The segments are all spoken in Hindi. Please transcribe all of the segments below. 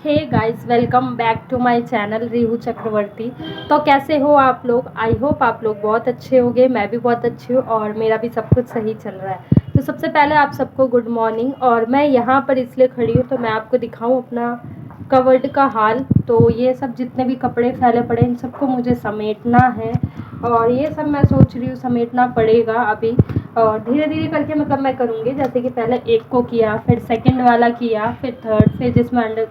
Hey guys, welcome back to my channel Rihu Chakraborty. तो कैसे हो आप लोग? आई होप आप लोग बहुत अच्छे होंगे। मैं भी बहुत अच्छी हूँ और मेरा भी सब कुछ सही चल रहा है। तो सबसे पहले आप सबको गुड मॉर्निंग। और मैं यहाँ पर इसलिए खड़ी हूँ तो मैं आपको दिखाऊँ अपना कवर्ड का हाल। तो ये सब जितने भी कपड़े फैले पड़े इन सबको मुझे समेटना है और ये सब मैं सोच रही हूँ समेटना पड़ेगा अभी। और धीरे धीरे करके मतलब मैं करूँगी, जैसे कि पहले एक को किया, फिर सेकंड वाला किया, फिर थर्ड, फिर जिसमें अंडर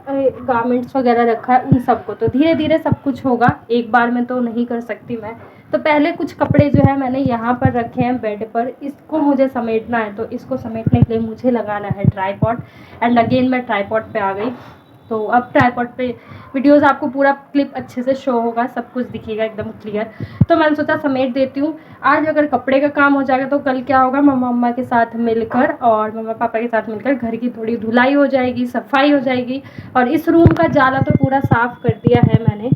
गारमेंट्स वगैरह रखा है उन सबको। तो धीरे धीरे सब कुछ होगा, एक बार में तो नहीं कर सकती मैं। तो पहले कुछ कपड़े जो है मैंने यहाँ पर रखे हैं बेड पर, इसको मुझे समेटना है। तो इसको समेटने के लिए मुझे लगाना है ट्राइपॉड। एंड अगेन मैं ट्राइपॉड पे आ गई। तो अब ट्राइपॉड पे वीडियोस आपको पूरा क्लिप अच्छे से शो होगा, सब कुछ दिखेगा एकदम क्लियर। तो मैंने सोचा समेट देती हूँ। आज अगर कपड़े का काम हो जाएगा तो कल क्या होगा, मम्मा के साथ मिलकर और मम्मा पापा के साथ मिलकर घर की थोड़ी धुलाई हो जाएगी, सफाई हो जाएगी। और इस रूम का जाला तो पूरा साफ़ कर दिया है मैंने।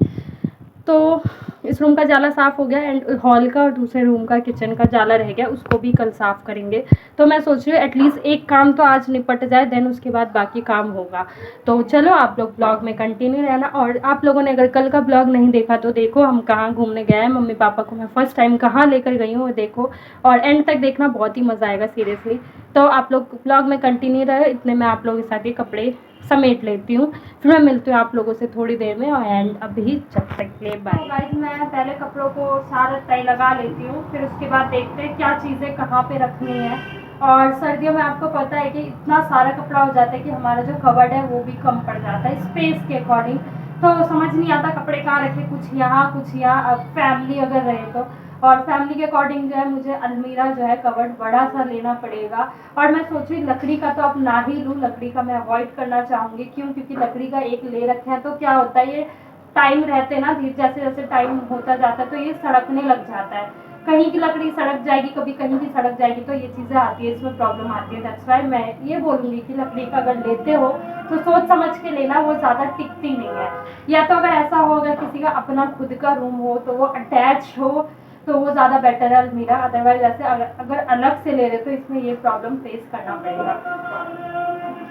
तो इस रूम का जाला साफ़ हो गया एंड हॉल का और दूसरे रूम का किचन का जाला रह गया, उसको भी कल साफ़ करेंगे। तो मैं सोच रही हूँ एटलीस्ट एक काम तो आज निपट जाए, देन उसके बाद बाकी काम होगा। तो चलो आप लोग ब्लॉग में कंटिन्यू रहना। और आप लोगों ने अगर कल का ब्लॉग नहीं देखा तो देखो हम कहाँ घूमने गए हैं, मम्मी पापा को मैं फ़र्स्ट टाइम कहाँ लेकर गई हूँ वो देखो। और एंड तक देखना, बहुत ही मज़ा आएगा सीरियसली। तो आप लोग ब्लॉग में कंटिन्यू रहे, इतने मैं आप लोगों के साथ ये कपड़े समेट लेती हूँ। फिर मैं मिलती हूँ आप लोगों से थोड़ी देर में। और एंड अभी जब तक के लिए बाय। गाइस, मैं पहले कपड़ों को सारा तय लगा लेती हूँ, फिर उसके बाद देखते हैं क्या चीज़ें कहाँ पे रखनी है। और सर्दियों में आपको पता है कि इतना सारा कपड़ा हो जाता है कि हमारा जो कबर्ड है वो भी कम पड़ जाता है स्पेस के अकॉर्डिंग। तो समझ नहीं आता कपड़े कहाँ रखे, कुछ यहाँ कुछ यहाँ। अब फैमिली अगर रहे तो, और फैमिली के अकॉर्डिंग जो है मुझे अलमीरा जो है कबर्ड बड़ा सा लेना पड़ेगा। और मैं सोच रही लकड़ी का तो अब ना ही लूँ, लकड़ी का मैं अवॉइड करना चाहूँगी। क्यों? क्योंकि लकड़ी का एक ले रखे हैं तो क्या होता है, ये टाइम रहते ना, जैसे जैसे टाइम होता जाता है तो ये सड़कने लग जाता है। कहीं की लकड़ी सड़क जाएगी, कभी कहीं की सड़क जाएगी, तो ये चीज़ें आती है, इसमें प्रॉब्लम आती है। दैट्स वाई मैं ये बोलूँगी कि लकड़ी का अगर लेते हो तो सोच समझ के लेना, वो ज़्यादा टिकती नहीं है। या तो अगर ऐसा हो, अगर किसी का अपना खुद का रूम हो तो वो अटैच हो तो वो ज़्यादा बेटर है अलमीरा। अदरवाइज ऐसे अगर अलग से ले रहे तो इसमें ये प्रॉब्लम फेस करना पड़ेगा।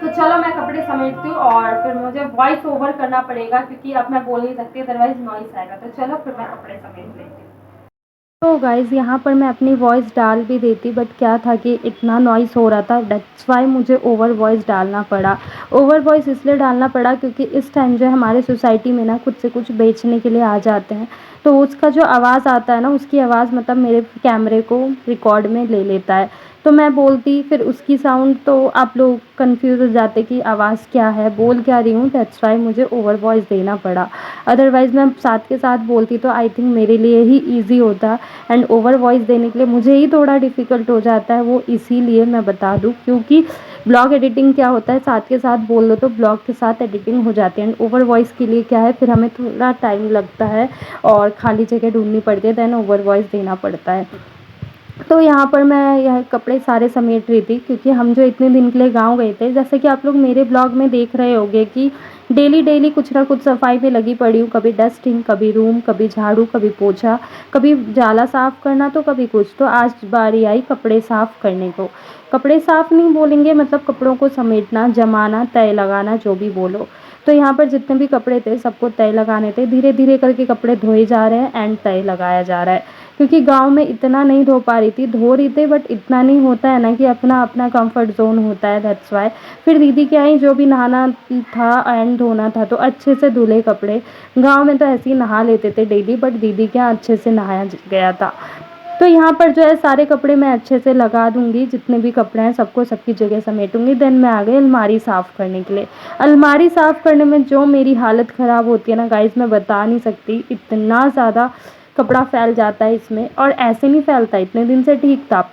तो चलो मैं कपड़े समेटती हूँ और फिर मुझे वॉइस ओवर करना पड़ेगा क्योंकि अब मैं बोल नहीं सकती, अदरवाइज नॉइस आएगा। तो चलो फिर मैं कपड़े समेट लेती हूँ। तो गाइज़ यहाँ पर मैं अपनी वॉइस डाल भी देती, बट क्या था कि इतना नॉइस हो रहा था, दैट्स वाई मुझे ओवर वॉइस डालना पड़ा। ओवर वॉइस इसलिए डालना पड़ा क्योंकि इस टाइम जो है हमारे सोसाइटी में ना खुद से कुछ बेचने के लिए आ जाते हैं। तो उसका जो आवाज़ आता है ना, उसकी आवाज़ मतलब मेरे कैमरे को रिकॉर्ड में ले लेता है। तो मैं बोलती फिर उसकी साउंड, तो आप लोग कंफ्यूज हो जाते कि आवाज़ क्या है, बोल क्या रही हूँ। दैट्स वाई मुझे ओवर वॉइस देना पड़ा। अदरवाइज़ मैं साथ के साथ बोलती तो आई थिंक मेरे लिए ही ईजी होता। एंड ओवर वॉइस देने के लिए मुझे ही थोड़ा डिफ़िकल्ट हो जाता है, वो इसीलिए मैं बता दूँ। क्योंकि ब्लॉग एडिटिंग क्या होता है, साथ के साथ बोल लो तो ब्लॉग के साथ एडिटिंग हो जाती है। एंड ओवर वॉइस के लिए क्या है, फिर हमें थोड़ा टाइम लगता है और खाली जगह ढूंढनी पड़ती है, देन ओवर वॉइस देना पड़ता है। तो यहाँ पर मैं यह कपड़े सारे समेट रही थी क्योंकि हम जो इतने दिन के लिए गाँव गए थे, जैसे कि आप लोग मेरे ब्लॉग में देख रहे होंगे कि डेली डेली कुछ ना कुछ सफाई में लगी पड़ी हूँ। कभी डस्टिंग, कभी रूम, कभी झाड़ू, कभी पोछा, कभी जाला साफ़ करना तो कभी कुछ। तो आज बारी आई कपड़े साफ़ करने को। कपड़े साफ़ नहीं बोलेंगे, मतलब कपड़ों को समेटना, जमाना, तय लगाना, जो भी बोलो। तो यहाँ पर जितने भी कपड़े थे सबको तय लगाने थे। धीरे धीरे करके कपड़े धोए जा रहे हैं एंड तय लगाया जा रहा है। क्योंकि गाँव में इतना नहीं धो पा रही थी, धो रही थी बट इतना नहीं होता है ना कि अपना अपना कंफर्ट जोन होता है। दैट्स वाई फिर दीदी के आई, जो भी नहाना था एंड धोना था तो अच्छे से धुले कपड़े। गाँव में तो ऐसे ही नहा लेते थे डेली, बट दीदी के यहाँ अच्छे से नहाया गया था। तो यहाँ पर जो है सारे कपड़े मैं अच्छे से लगा दूंगी, जितने भी कपड़े हैं सबको सबकी जगह समेटूंगी। देन मैं आ गई अलमारी साफ़ करने के लिए। अलमारी साफ़ करने में जो मेरी हालत ख़राब होती है ना गाइस, मैं बता नहीं सकती। इतना ज़्यादा कपड़ा फैल जाता है इसमें, और ऐसे नहीं फैलता, इतने दिन से ठीक था।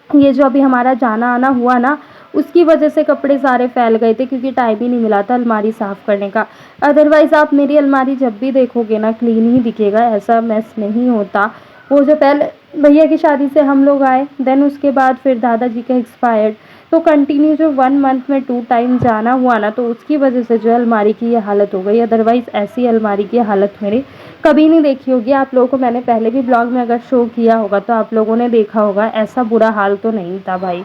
ये जो अभी हमारा जाना आना हुआ ना, उसकी वजह से कपड़े सारे फैल गए थे क्योंकि टाइम ही नहीं मिला था अलमारी साफ़ करने का। अदरवाइज़ आप मेरी अलमारी जब भी देखोगे ना क्लीन ही दिखेगा, ऐसा मेस नहीं होता। वो जो पहले भैया की शादी से हम लोग आए, देन उसके बाद फिर दादाजी का एक्सपायर्ड, तो कंटिन्यू जो 1 मंथ में 2 टाइम जाना हुआ ना, तो उसकी वजह से जो अलमारी की ये हालत हो गई। अदरवाइज़ ऐसी अलमारी की हालत मेरी कभी नहीं देखी होगी। आप लोगों को मैंने पहले भी ब्लॉग में अगर शो किया होगा तो आप लोगों ने देखा होगा, ऐसा बुरा हाल तो नहीं था भाई।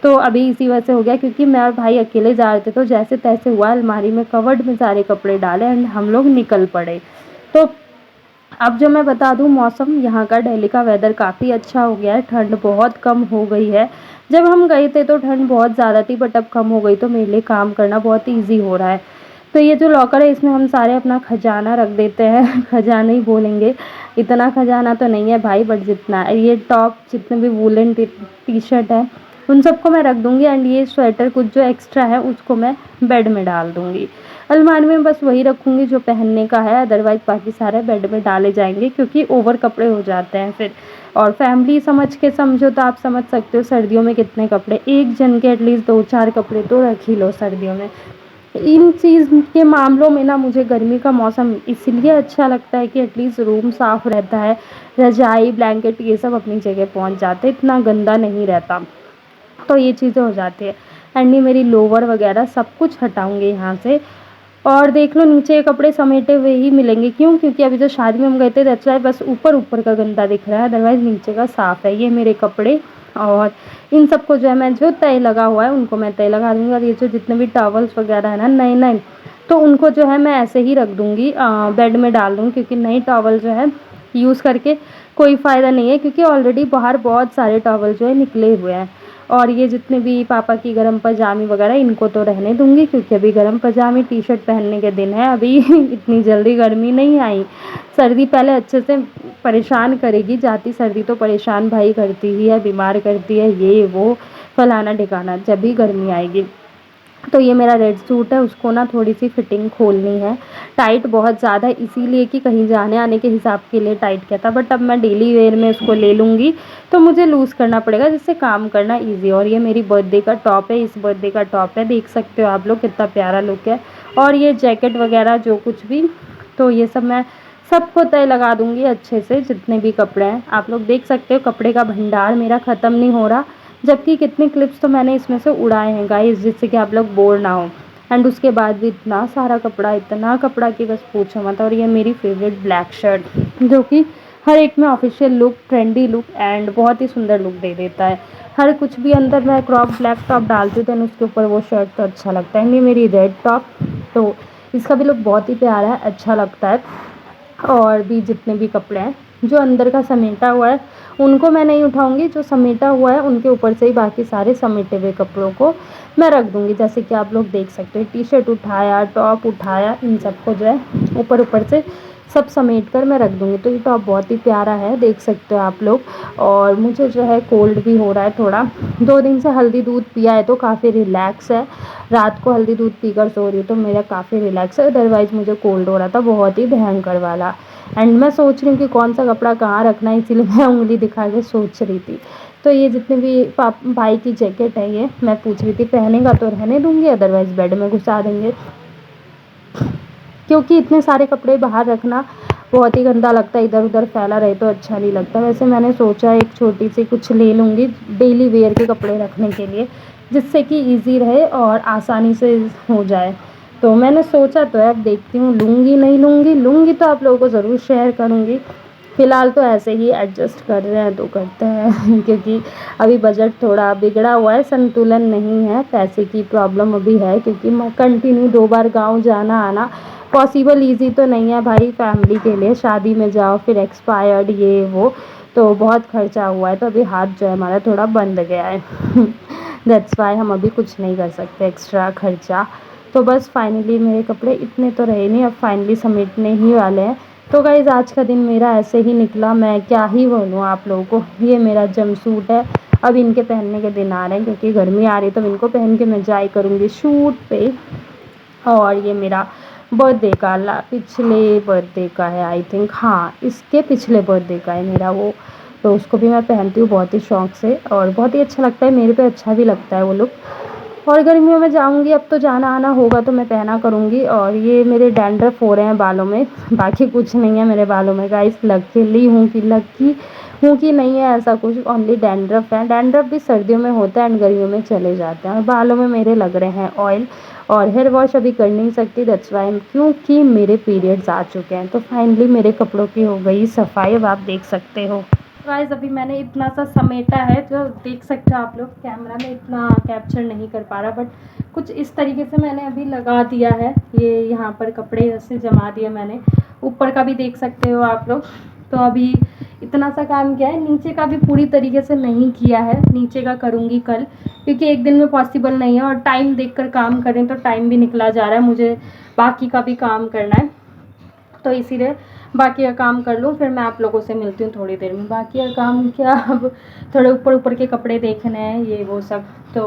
तो अभी इसी वजह से हो गया, क्योंकि मैं और भाई अकेले जा रहे थे, तो जैसे तैसे हुआ अलमारी में कवर्ड में सारे कपड़े डाले एंड हम लोग निकल पड़े। तो अब जो मैं बता दूं, मौसम यहाँ का दिल्ली का वेदर काफ़ी अच्छा हो गया है, ठंड बहुत कम हो गई है। जब हम गए थे तो ठंड बहुत ज़्यादा थी, बट अब कम हो गई, तो मेरे लिए काम करना बहुत ईजी हो रहा है। तो ये जो लॉकर है, इसमें हम सारे अपना खजाना रख देते हैं खजाना ही बोलेंगे, इतना खजाना तो नहीं है भाई, बट जितना ये टॉप जितने भी वूलन टी शर्ट है उन सबको मैं रख दूँगी, एंड ये स्वेटर कुछ जो एक्स्ट्रा है उसको मैं बेड में डाल दूँगी। अलमारी में बस वही रखूँगी जो पहनने का है, अदरवाइज़ बाकी सारे बेड में डाले जाएंगे, क्योंकि ओवर कपड़े हो जाते हैं फिर। और फैमिली समझ के समझो तो आप समझ सकते हो सर्दियों में कितने कपड़े, एक जन के एटलीस्ट 2-4 कपड़े तो रख ही लो सर्दियों में। इन चीज़ के मामलों में ना मुझे गर्मी का मौसम इसलिए अच्छा लगता है कि एटलीस्ट रूम साफ़ रहता है, रज़ाई ब्लैंकेट ये सब अपनी जगह पहुंच जाते हैं, इतना गंदा नहीं रहता। तो ये चीज़ें हो जाती है। एंड ये मेरी लोवर वगैरह सब कुछ हटाऊँगी यहाँ से। और देख लो नीचे ये कपड़े समेटे हुए ही मिलेंगे, क्यों? क्योंकि अभी जो शादी में हम गए थे दैट्स व्हाई बस ऊपर ऊपर का गंदा दिख रहा है, अदरवाइज़ नीचे का साफ़ है। ये मेरे कपड़े, और इन सबको जो है मैं जो तय लगा हुआ है उनको मैं तय लगा दूँगी। और ये जो जितने भी टॉवल्स वगैरह है ना नए नए, तो उनको जो है मैं ऐसे ही रख दूँगी, बेड में डाल दूँगी, क्योंकि नई टॉवल जो है यूज़ करके कोई फ़ायदा नहीं है, क्योंकि ऑलरेडी बाहर बहुत सारे टॉवल जो है निकले हुए हैं। और ये जितने भी पापा की गर्म पजामी वगैरह इनको तो रहने दूंगी, क्योंकि अभी गर्म पजामी टी शर्ट पहनने के दिन है, अभी इतनी जल्दी गर्मी नहीं आई। सर्दी पहले अच्छे से परेशान करेगी, जाती सर्दी तो परेशान भाई करती ही है, बीमार करती है, ये वो फलाना ठिकाना, जब भी गर्मी आएगी। तो ये मेरा रेड सूट है, उसको ना थोड़ी सी फिटिंग खोलनी है, टाइट बहुत ज़्यादा है, इसीलिए कि कहीं जाने आने के हिसाब के लिए टाइट किया था, बट अब मैं डेली वेयर में उसको ले लूँगी, तो मुझे लूज़ करना पड़ेगा जिससे काम करना ईजी। और ये मेरी बर्थडे का टॉप है, इस बर्थडे का टॉप है, देख सकते हो आप लोग कितना प्यारा लुक है। और ये जैकेट वगैरह जो कुछ भी, तो ये सब मैं सबको तय लगा दूँगी अच्छे से, जितने भी कपड़े हैं आप लोग देख सकते हो, कपड़े का भंडार मेरा ख़त्म नहीं हो रहा। जबकि कितने क्लिप्स तो मैंने इसमें से उड़ाए हैं गाइस, जिससे कि आप लोग बोर ना हो। एंड उसके बाद भी इतना सारा कपड़ा, इतना कपड़ा कि बस पूछो मत। और ये मेरी फेवरेट ब्लैक शर्ट, जो कि हर एक में official look, trendy look and बहुत ही सुंदर लुक दे देता है। हर कुछ भी अंदर मैं क्रॉप ब्लैक टॉप डालती हूँ, देन उसके ऊपर वो शर्ट तो अच्छा लगता है। ये मेरी रेड टॉप, तो इसका भी लुक बहुत ही प्यारा है, अच्छा लगता है। और भी जितने भी कपड़े हैं जो अंदर का समेटा हुआ है उनको मैं नहीं उठाऊंगी, जो समेटा हुआ है उनके ऊपर से ही बाकी सारे समेटे हुए कपड़ों को मैं रख दूंगी। जैसे कि आप लोग देख सकते हो, टी शर्ट उठाया, टॉप उठाया, इन सबको जो है ऊपर ऊपर से सब समेट कर मैं रख दूंगी। तो ये टॉप बहुत ही प्यारा है, देख सकते हो आप लोग। और मुझे जो है कोल्ड भी हो रहा है थोड़ा, 2 दिन से हल्दी दूध पिया है तो काफ़ी रिलैक्स है। रात को हल्दी दूध पीकर सो रही हूँ तो मेरा काफ़ी रिलैक्स है, अदरवाइज़ मुझे कोल्ड हो रहा था बहुत ही भयंकर वाला। एंड मैं सोच रही हूँ कि कौन सा कपड़ा कहाँ रखना है, इसीलिए मैं उंगली दिखा के सोच रही थी। तो ये जितने भी भाई की जैकेट है, ये मैं पूछ रही थी पहनेगा तो रहने दूंगी, अदरवाइज़ बेड में घुसा देंगे, क्योंकि इतने सारे कपड़े बाहर रखना बहुत ही गंदा लगता है, इधर उधर फैला रहे तो अच्छा नहीं लगता। वैसे मैंने सोचा एक छोटी सी कुछ ले लूँगी डेली वेयर के कपड़े रखने के लिए, जिससे कि इजी रहे और आसानी से हो जाए। तो मैंने सोचा तो है, अब देखती हूँ लूँगी नहीं लूँगी, लूँगी तो आप लोगों को ज़रूर शेयर करूँगी। फ़िलहाल तो ऐसे ही एडजस्ट कर रहे हैं तो करते हैं क्योंकि अभी बजट थोड़ा बिगड़ा हुआ है, संतुलन नहीं है, पैसे की प्रॉब्लम अभी है, क्योंकि मैं कंटिन्यू 2 बार गाँव जाना आना पॉसिबल ईजी तो नहीं है भाई फैमिली के लिए। शादी में जाओ फिर एक्सपायर्ड ये वो, तो बहुत खर्चा हुआ है, तो अभी हाथ जो है हमारा थोड़ा बंद गया है दैट्स वाई हम अभी कुछ नहीं कर सकते एक्स्ट्रा खर्चा। तो बस फाइनली मेरे कपड़े इतने तो रहे नहीं, अब फाइनली समेटने ही वाले हैं। तो गाइज़ आज का दिन मेरा ऐसे ही निकला, मैं क्या ही बोलूँ आप लोगों को। ये मेरा जम सूट है, अब इनके पहनने के दिन आ रहे हैं, क्योंकि गर्मी आ रही है, तो इनको पहन के मैं जाई करूँगी शूट पे। और ये मेरा बर्थडे का पिछले बर्थडे का है आई थिंक, हाँ इसके पिछले बर्थडे का है मेरा वो, तो उसको भी मैं पहनती हूँ बहुत ही शौक़ से, और बहुत ही अच्छा लगता है, मेरे पे अच्छा भी लगता है वो लुक। और गर्मियों में जाऊंगी, अब तो जाना आना होगा तो मैं पहना करूँगी। और ये मेरे डैंड्रफ हो रहे हैं बालों में, बाकी कुछ नहीं है मेरे बालों में गाइस, लकीली हूँ कि नहीं है ऐसा कुछ, ओनली डैंड्रफ है। डैंड्रफ भी सर्दियों में होता है एंड गर्मियों में चले जाते हैं। और बालों में मेरे लग रहे हैं ऑयल, और हेयर वॉश अभी कर नहीं सकती दैट्स वाई, क्योंकि मेरे पीरियड्स आ चुके हैं। तो फाइनली मेरे कपड़ों की हो गई सफाई, अब आप देख सकते हो। गाइस अभी मैंने इतना सा समेटा है, जो देख सकते हो आप लोग, कैमरा में इतना कैप्चर नहीं कर पा रहा, बट कुछ इस तरीके से मैंने अभी लगा दिया है। ये यहाँ पर कपड़े ऐसे जमा दिए मैंने, ऊपर का भी देख सकते हो आप लोग। तो अभी इतना सा काम किया है, नीचे का भी पूरी तरीके से नहीं किया है, नीचे का करूँगी कल, क्योंकि एक दिन में पॉसिबल नहीं है, और टाइम देखकर काम करें तो टाइम भी निकला जा रहा है, मुझे बाकी का भी काम करना है, तो इसीलिए बाकी का काम कर लूँ, फिर मैं आप लोगों से मिलती हूँ थोड़ी देर में। बाकी का काम क्या, अब थोड़े ऊपर ऊपर के कपड़े देखने हैं, ये वो सब तो।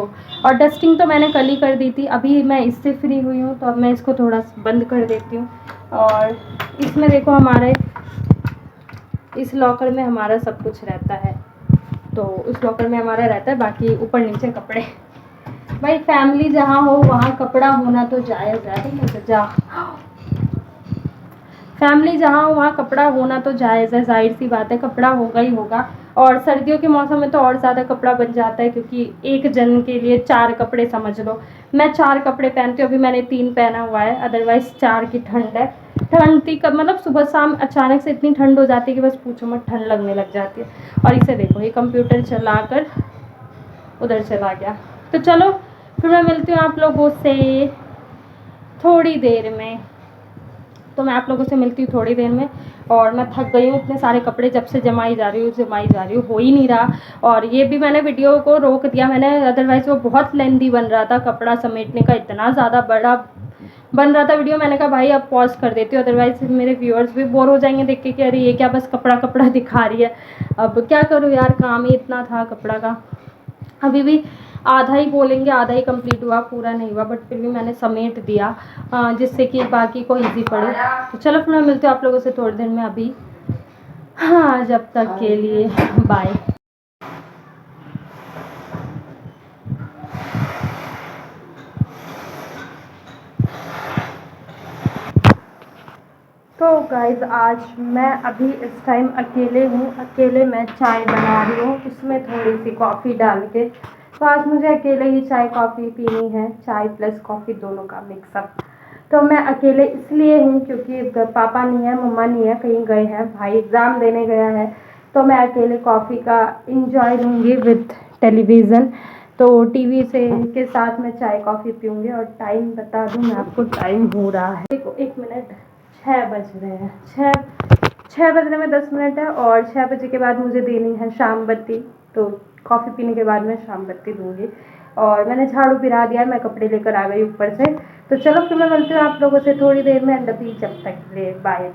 और डस्टिंग तो मैंने कल ही कर दी थी, अभी मैं इससे फ्री हुई हूँ, तो अब मैं इसको थोड़ा बंद कर देती हूँ। और इसमें देखो हमारे इस लॉकर में हमारा सब कुछ रहता है, तो इस लॉकर में हमारा रहता है, बाकी ऊपर नीचे कपड़े। भाई फैमिली जहाँ हो वहाँ कपड़ा होना तो जायज़ है, ठीक है, जा फैमिली जहाँ हो वहाँ कपड़ा होना तो जायज़ है, जाहिर सी बात है, कपड़ा होगा ही होगा। और सर्दियों के मौसम में तो और ज़्यादा कपड़ा बन जाता है, क्योंकि एक जन के लिए 4 कपड़े समझ लो। मैं 4 कपड़े पहनती हूँ, अभी मैंने 3 पहना हुआ है, अदरवाइज़ 4 की ठंड है। ठंड थी कब, मतलब सुबह शाम अचानक से इतनी ठंड हो जाती है कि बस पूछो मत, ठंड लगने लग जाती है। और इसे देखो, ये कंप्यूटर चला कर उधर चला गया। तो चलो फिर मैं मिलती हूँ आप लोगों से थोड़ी देर में। तो मैं आप लोगों से मिलती हूँ थोड़ी देर में। और मैं थक गई हूँ, इतने सारे कपड़े जब से जमाई जा रही हूँ, हो ही नहीं रहा। और ये भी मैंने वीडियो को रोक दिया मैंने, अदरवाइज़ वो बहुत लेंदी बन रहा था, कपड़ा समेटने का इतना ज़्यादा बड़ा बन रहा था वीडियो। मैंने कहा भाई अब पॉज कर देती हूँ, अदरवाइज़ मेरे व्यूअर्स भी बोर हो जाएंगे देख के कि अरे ये क्या बस कपड़ा कपड़ा दिखा रही है। अब क्या करूँ यार, काम ही इतना था कपड़ा का। अभी भी आधा ही बोलेंगे, आधा ही कंप्लीट हुआ, पूरा नहीं हुआ, बट फिर भी मैंने समेट दिया, जिससे कि बाकी को इजी पड़े। तो चलो फिर मैं मिलती हूँ आप लोगों से थोड़ी देर में अभी। हाँ, जब तक के लिए बाय। तो गाइज़ आज मैं अभी इस टाइम अकेले हूँ, अकेले मैं चाय बना रही हूँ, इसमें थोड़ी सी कॉफ़ी डाल के। तो आज मुझे अकेले ही चाय कॉफ़ी पीनी है, चाय प्लस कॉफ़ी दोनों का मिक्सअप। तो मैं अकेले इसलिए हूँ क्योंकि पापा नहीं है, मम्मा नहीं है, कहीं गए हैं, भाई एग्ज़ाम देने गया है। तो मैं अकेले कॉफ़ी का इंजॉय लूँगी विद टेलीविज़न। तो टीवी से के साथ मैं चाय कॉफ़ी पीऊँगी। और टाइम बता दूँ मैं आपको, टाइम हो रहा है, देखो 1 मिनट, 6 बज रहे हैं, 6 बजने में 10 मिनट है। और 6 बजे के बाद मुझे देनी है शाम बत्ती, तो कॉफ़ी पीने के बाद मैं शाम बत्ती दूँगी। और मैंने झाड़ू गिरा दिया है, मैं कपड़े लेकर आ गई ऊपर से। तो चलो फिर मैं मिलती हूँ आप लोगों से थोड़ी देर में, अभी जब तक के लिए बाय बाय।